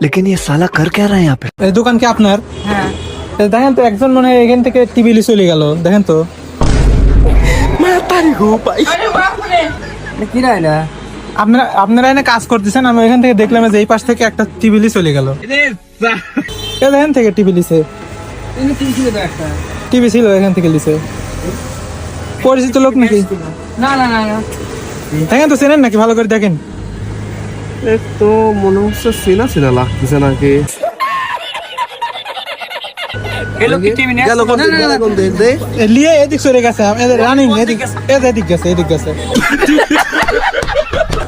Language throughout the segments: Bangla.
लेकिन ये साला कर क्या रहा है यहाँ पे? এই দোকান কি আপনার? হ্যাঁ দেখেন তো একজন মনে হয় এখান থেকে টিভি চলে গেল, দেখেন তো। আরে বাপরে কি রে এটা আপনারা এনে কাজ করতেছেন, আমি এখান থেকে দেখলাম যে এই পাশ থেকে একটা টিভি চলে গেল। দেখেন থেকে টিভি লিছে, তুমি কি ছিল তো একটা টিভি ছিল এখান থেকে লিছে। পরিচিত লোক নাকি? না না না না দেখেন তো, চেনেন নাকি? ভালো করে দেখেন। তো মনে হচ্ছে চেনা চেনা লাগতেছে নাকি। এই লোক কি টিভি নিয়ে গেল কোন না, না, না, কোন দে দে লিয়ে এদিক চলে গেছে, এদের রানিং এদিক এদিক গেছে, এদিক গেছে।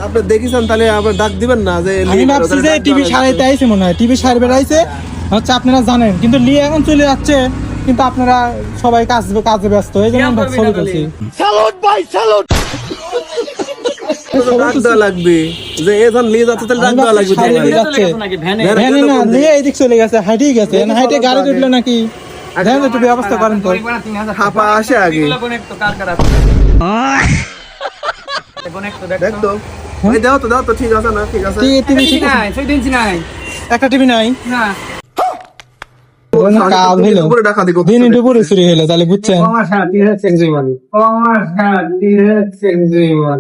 আপনি দেখিছেন তাহলে আবার ডাক দিবেন না যে আমি ভাবছি যে টিভি সারাইতে আইছে, মনে হয় টিভি সারবে আইছে হচ্ছে, আপনারা জানেন। কিন্তু লিয়ে এখন চলে যাচ্ছে, কিন্তু আপনারা সবাই কাজে ব্যস্ত, এই জন্য আমরা ছবি তুলছি। ডাক দেওয়া লাগবে যে এজন নিয়ে যাচ্ছে তাহলে ডাক দেওয়া লাগবে। সারিয়ে দিয়ে যাচ্ছে। নাকি ভ্যানে ভ্যানে না, লিয়ে এদিক চলে গেছে, হাইটেই গেছে, না হাইটে গাড়ি উঠলো নাকি? দেখেন একটু ব্যবস্থা করেন তো। হাপা আসে আগে একটু কার কার আছে একটু দেখ তো ওই দাও তো ঠিক আছে না? ঠিক আছে টিভি ঠিক আছে, নাই সেই দিন নাই একটা টিভি নাই, না কাজ হইলো উপরে ডাকাতি করতে দিন দুপুরে চুরি হইলো, তাহলে বুঝছেন। আমার সাথে হচ্ছে জীবন আমার সাথে হচ্ছে জীবন